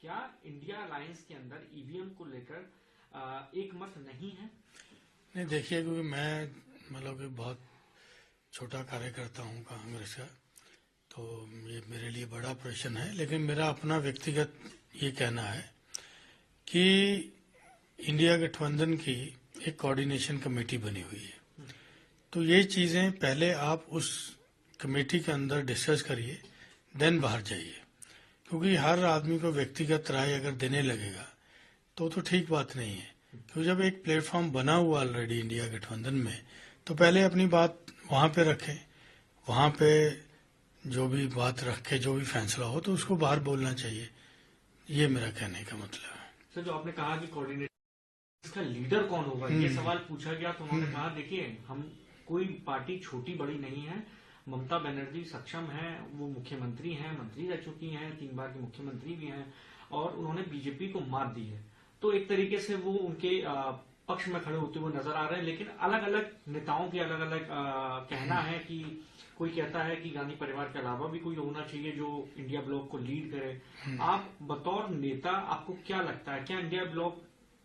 क्या India alliance के अंदर ईवीएम को लेकर एक मत नहीं है? नहीं, देखिए, क्योंकि मैं मतलब कि बहुत छोटा कार्यकर्ता हूँ कांग्रेस का, तो ये मेरे लिए बड़ा प्रश्न है। लेकिन मेरा अपना व्यक्तिगत ये कहना है कि इंडिया गठबंधन की एक कोऑर्डिनेशन कमेटी बनी हुई है, तो ये चीज़ें पहले आप उस कमेटी के अंदर डिस्कस करिए, देन बाहर जाइए। क्योंकि हर आदमी को व्यक्तिगत राय अगर देने लगेगा तो ठीक बात नहीं है। क्योंकि जब एक प्लेटफॉर्म बना हुआ ऑलरेडी इंडिया गठबंधन में, तो पहले अपनी बात वहाँ पे रखें, वहाँ पे जो भी बात रख के जो भी फैसला हो तो उसको बाहर बोलना चाहिए। ये मेरा कहने का मतलब है। सर, जो आपने कहा कि कोऑर्डिनेटर, इसका लीडर कौन होगा, ये सवाल पूछा गया, तो उन्होंने कहा देखिए, हम कोई पार्टी छोटी बड़ी नहीं है, ममता बनर्जी सक्षम है, वो मुख्यमंत्री हैं, मंत्री रह चुकी हैं, 3 बार की मुख्यमंत्री भी हैं, और उन्होंने बीजेपी को मात दी है। तो एक तरीके से वो उनके पक्ष में खड़े होते हुए नजर आ रहे हैं। लेकिन अलग अलग नेताओं के अलग अलग कहना है कि कोई कहता है कि गांधी परिवार के अलावा भी कोई होना चाहिए जो इंडिया ब्लॉक को लीड करे। आप बतौर नेता, आपको क्या लगता है, क्या इंडिया ब्लॉक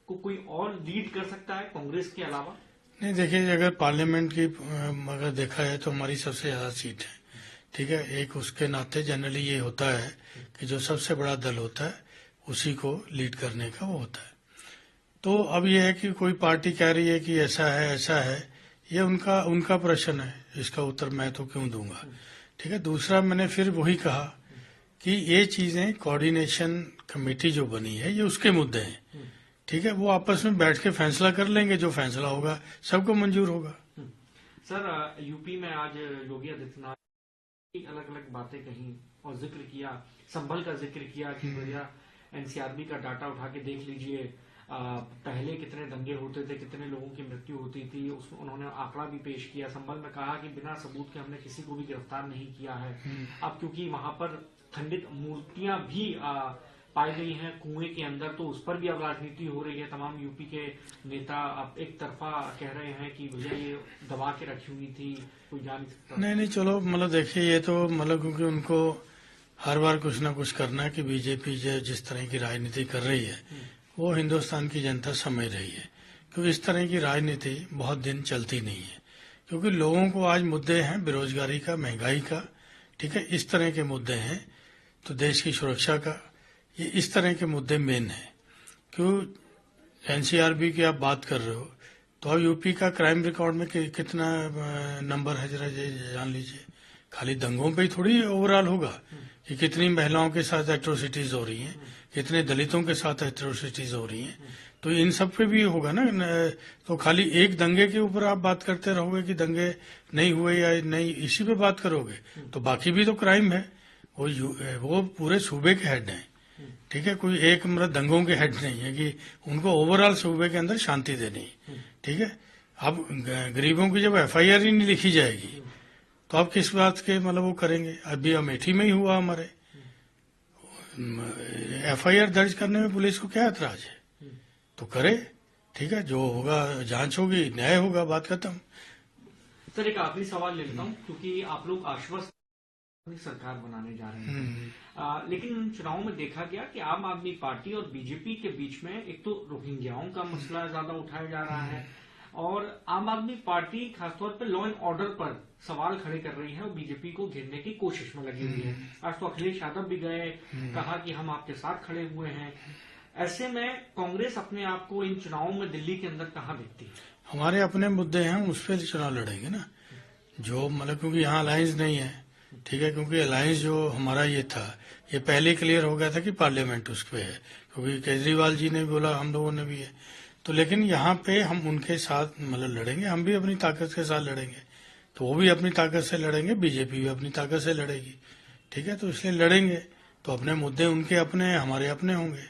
को कोई और लीड कर सकता है कांग्रेस के अलावा? नहीं, देखिए, अगर पार्लियामेंट की अगर देखा है तो हमारी सबसे ज्यादा सीट है, ठीक है। एक उसके नाते जनरली ये होता है कि जो सबसे बड़ा दल होता है उसी को लीड करने का वो होता है। तो अब ये है कि कोई पार्टी कह रही है कि ऐसा है, ये उनका प्रश्न है, इसका उत्तर मैं तो क्यों दूंगा, ठीक है। दूसरा, मैंने फिर वही कहा कि ये चीजें कोऑर्डिनेशन कमेटी जो बनी है ये उसके मुद्दे हैं, ठीक है। वो आपस में बैठ के फैसला कर लेंगे, जो फैसला होगा सबको मंजूर होगा। सर, यूपी में आज योगी आदित्यनाथ अलग अलग बातें कही और जिक्र किया, संभल का जिक्र किया कि भैया एनसीआरबी का डाटा उठा के देख लीजिए, पहले कितने दंगे होते थे, कितने लोगों की मृत्यु होती थी, उसमें उन्होंने आंकड़ा भी पेश किया। संभल में कहा कि बिना सबूत के हमने किसी को भी गिरफ्तार नहीं किया है। अब क्योंकि वहां पर खंडित मूर्तियां भी पाई गई हैं कुएं के अंदर, तो उस पर भी अब राजनीति हो रही है। तमाम यूपी के नेता अब एक तरफा कह रहे हैं कि भैया ये दबा के रखी हुई थी, कोई जान नहीं सकता। नहीं, चलो, मतलब देखिए, ये तो मतलब क्योंकि उनको हर बार कुछ ना कुछ करना है कि बीजेपी जिस तरह की राजनीति कर रही है वो हिंदुस्तान की जनता समझ रही है। क्योंकि इस तरह की राजनीति बहुत दिन चलती नहीं है, क्योंकि लोगों को आज मुद्दे हैं बेरोजगारी का, महंगाई का, ठीक है, इस तरह के मुद्दे हैं। तो देश की सुरक्षा का, ये इस तरह के मुद्दे मेन है। क्यों एनसीआरबी की आप बात कर रहे हो, तो अब यूपी का क्राइम रिकॉर्ड में कितना नंबर है जरा जान लीजिए। खाली दंगों पे ही थोड़ी ओवरऑल होगा कि कितनी महिलाओं के साथ एट्रोसिटीज हो रही हैं, कितने दलितों के साथ एट्रोसिटीज हो रही हैं, तो इन सब पे भी होगा ना। तो खाली एक दंगे के ऊपर आप बात करते रहोगे कि दंगे नहीं हुए या नहीं, इसी पे बात करोगे तो बाकी भी तो क्राइम है। वो पूरे सूबे के हेड हैं, ठीक है। कोई एक मतलब दंगों के हेड नहीं है कि उनको ओवरऑल सूबे के अंदर शांति देनी, ठीक है। अब गरीबों की जब एफआईआर ही नहीं लिखी जाएगी तो आप किस बात के मतलब वो करेंगे। अभी अमेठी में ही हुआ हमारे, एफआईआर दर्ज करने में पुलिस को क्या ऐतराज है, तो करे, ठीक है। जो होगा जांच होगी, न्याय होगा, बात खत्म। सर, एक आखिरी सवाल ले लेता हूँ, क्योंकि आप लोग आश्वस्त सरकार बनाने जा रहे हैं, लेकिन चुनाव में देखा गया कि आम आदमी पार्टी और बीजेपी के बीच में एक तो रोहिंग्याओं का मसला ज्यादा उठाया जा रहा है, और आम आदमी पार्टी खासतौर पर लॉ एंड ऑर्डर पर सवाल खड़े कर रही है और बीजेपी को घेरने की कोशिश में लगी हुई है। आज तो अखिलेश यादव भी गए, कहा कि हम आपके साथ खड़े हुए हैं। ऐसे में कांग्रेस अपने आप को इन चुनावों में दिल्ली के अंदर कहाँ देखती है? हमारे अपने मुद्दे हैं, उस पर चुनाव लड़ेंगे ना, जो मतलब क्योंकि यहाँ अलायंस नहीं है, ठीक है। क्योंकि अलायंस जो हमारा ये था, ये पहले क्लियर हो गया था कि पार्लियामेंट उस पे है, क्योंकि केजरीवाल जी ने बोला, हम लोगों ने भी है। तो लेकिन यहाँ पे हम उनके साथ मतलब लड़ेंगे, हम भी अपनी ताकत के साथ लड़ेंगे, तो वो भी अपनी ताकत से लड़ेंगे, बीजेपी भी अपनी ताकत से लड़ेगी, ठीक है। तो इसलिए लड़ेंगे, तो अपने मुद्दे उनके अपने, हमारे अपने होंगे।